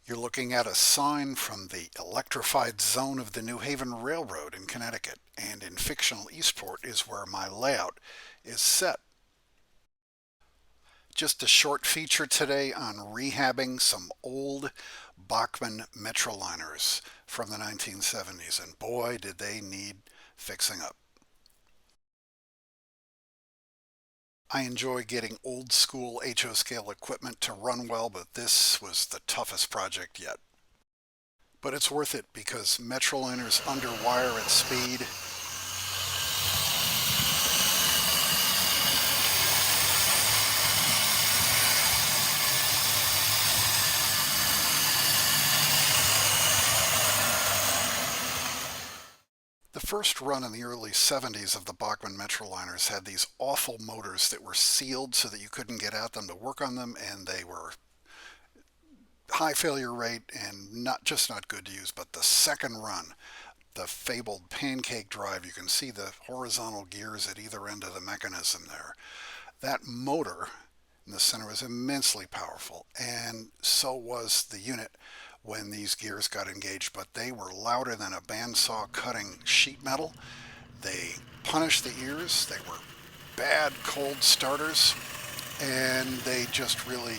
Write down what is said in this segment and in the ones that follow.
You're looking at a sign from the electrified zone of the New Haven Railroad in Connecticut, and in fictional Eastport is where my layout is set. Just a short feature today on rehabbing some old Bachmann Metroliners from the 1970s, and boy, did they need fixing up. I enjoy getting old school HO scale equipment to run well, but this was the toughest project yet. But it's worth it because Metroliners underwire at speed. The first run in the early 70s of the Bachmann Metroliners had these awful motors that were sealed so that you couldn't get at them to work on them, and they were high failure rate and not good to use. But the second run, the fabled pancake drive, you can see the horizontal gears at either end of the mechanism there. That motor in the center was immensely powerful, and so was the unit when these gears got engaged, but they were louder than a bandsaw cutting sheet metal. They punished the ears, they were bad cold starters, and they just really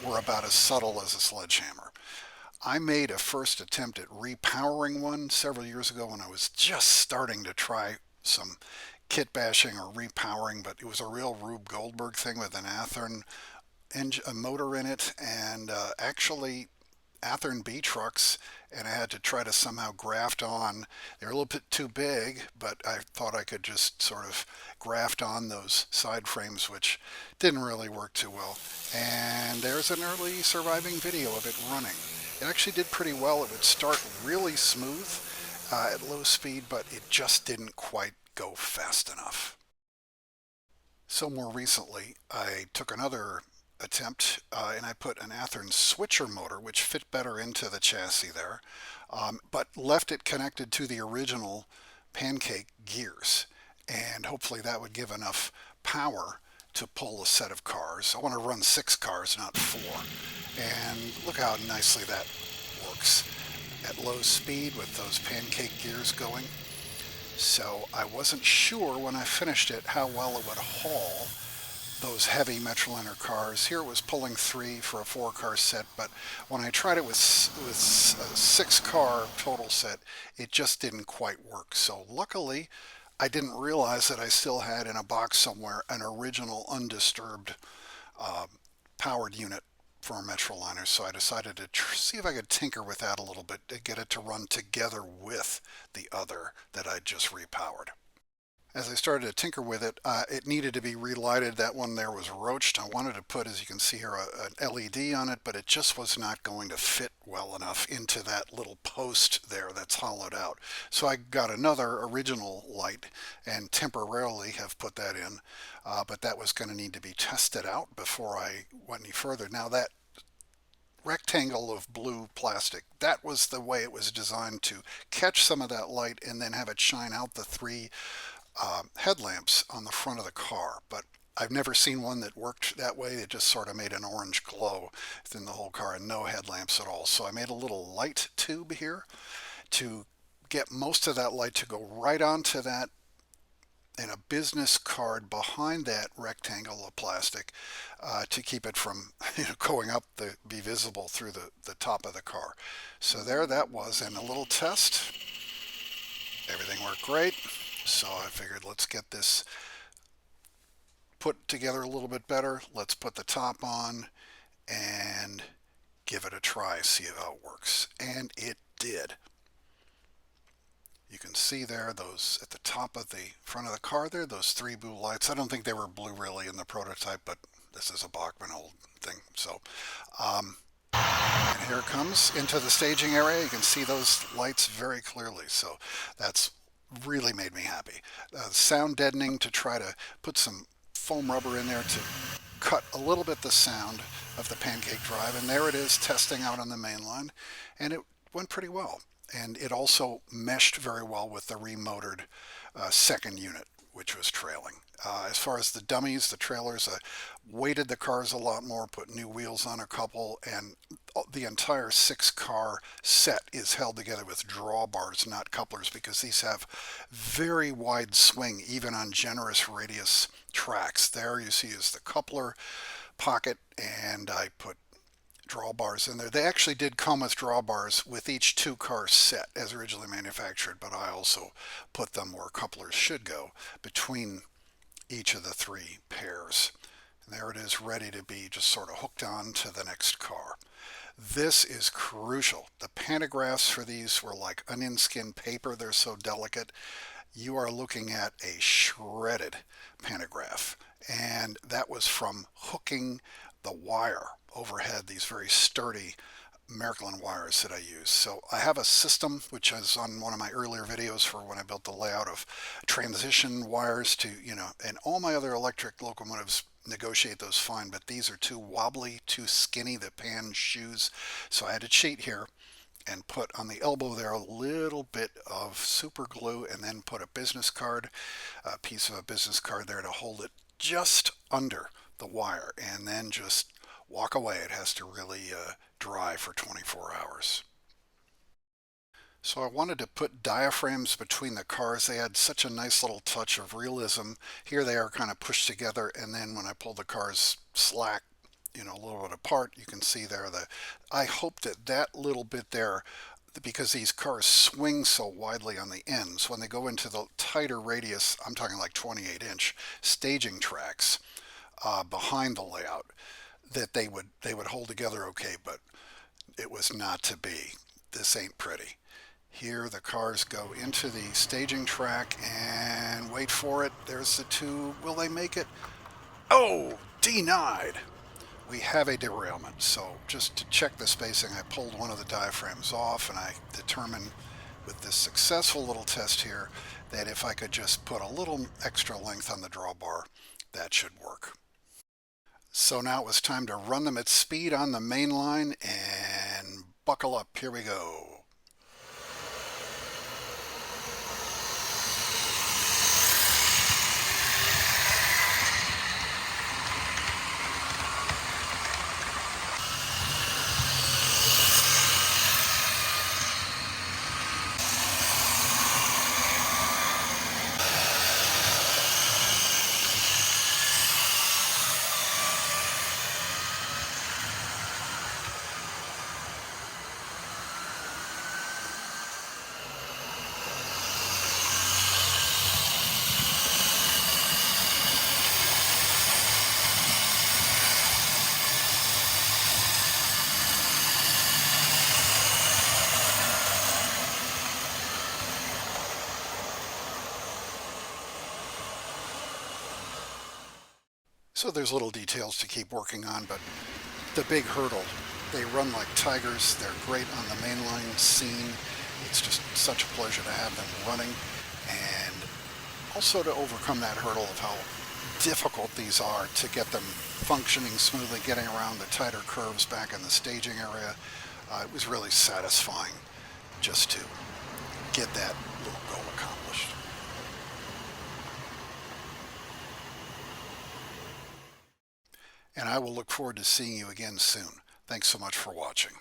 were about as subtle as a sledgehammer. I made a first attempt at repowering one several years ago when I was just starting to try some kit bashing or repowering, but it was a real Rube Goldberg thing with an Athearn engine, a motor in it, and actually Athearn B trucks, and I had to try to somehow graft on. They're a little bit too big, but I thought I could just sort of graft on those side frames, which didn't really work too well. And there's an early surviving video of it running. It actually did pretty well. It would start really smooth at low speed, but it just didn't quite go fast enough. So more recently, I took another attempt and I put an Athearn switcher motor, which fit better into the chassis there, but left it connected to the original pancake gears. And hopefully that would give enough power to pull a set of cars. I want to run 6 cars, not 4. And look how nicely that works at low speed with those pancake gears going. So I wasn't sure when I finished it how well it would haul those heavy Metroliner cars. Here it was pulling 3 for a 4-car set, but when I tried it with a 6-car total set, it just didn't quite work. So luckily, I didn't realize that I still had in a box somewhere an original undisturbed uh, powered unit for a Metroliner, so I decided to see if I could tinker with that a little bit to get it to run together with the other that I just repowered. As I started to tinker with it, it needed to be relighted. That one there was roached. I wanted to put, as you can see here, an LED on it, but it just was not going to fit well enough into that little post there that's hollowed out. So I got another original light and temporarily have put that in, but that was going to need to be tested out before I went any further. Now that rectangle of blue plastic, that was the way it was designed to catch some of that light and then have it shine out the 3 headlamps on the front of the car, but I've never seen one that worked that way. It just sort of made an orange glow within the whole car and no headlamps at all. So I made a little light tube here to get most of that light to go right onto that and a business card behind that rectangle of plastic to keep it from going up, be visible through the top of the car. So there that was, and a little test. Everything worked great. So I figured let's get this put together a little bit better. Let's put the top on and give it a try, see how it works. And it did. You can see there those at the top of the front of the car there, those 3 blue lights. I don't think they were blue really in the prototype, but this is a Bachmann old thing. So, and here it comes into the staging area. You can see those lights very clearly. So that's really made me happy. Sound deadening to try to put some foam rubber in there to cut a little bit the sound of the pancake drive, and there it is testing out on the main line, and it went pretty well. And it also meshed very well with the remotored second unit, which was trailing. As far as the dummies, the trailers, weighted the cars a lot more, put new wheels on a couple, and the entire 6-car set is held together with drawbars, not couplers, because these have very wide swing, even on generous radius tracks. There you see is the coupler pocket, and I put drawbars in there. They actually did come with drawbars with each 2-car set as originally manufactured, but I also put them where couplers should go between each of the 3 pairs. And there it is, ready to be just sort of hooked on to the next car. This is crucial. The pantographs for these were like onion skin paper. They're so delicate. You are looking at a shredded pantograph, and that was from hooking the wire overhead, these very sturdy Märklin wires that I use. So I have a system, which is on one of my earlier videos for when I built the layout, of transition wires to, and all my other electric locomotives negotiate those fine, but these are too wobbly, too skinny, the pan shoes. So I had to cheat here and put on the elbow there a little bit of super glue, and then put a business card, a piece of a business card there to hold it just under the wire, and then just walk away. It has to really dry for 24 hours. So I wanted to put diaphragms between the cars. They had such a nice little touch of realism. Here they are kind of pushed together, and then when I pull the cars slack, a little bit apart, you can see there I hope that little bit there, because these cars swing so widely on the ends, when they go into the tighter radius, I'm talking like 28-inch staging tracks behind the layout, that they would hold together okay, but it was not to be. This ain't pretty. Here the cars go into the staging track, and wait for it, there's the 2. Will they make it? Oh, denied. We have a derailment. So just to check the spacing, I pulled one of the diaphragms off, and I determined with this successful little test here that if I could just put a little extra length on the drawbar, that should work. So now it was time to run them at speed on the main line, and buckle up. Here we go. So there's little details to keep working on, but the big hurdle, they run like tigers. They're great on the mainline scene. It's just such a pleasure to have them running, and also to overcome that hurdle of how difficult these are to get them functioning smoothly, getting around the tighter curves back in the staging area. It was really satisfying just to get that little goal accomplished. And I will look forward to seeing you again soon. Thanks so much for watching.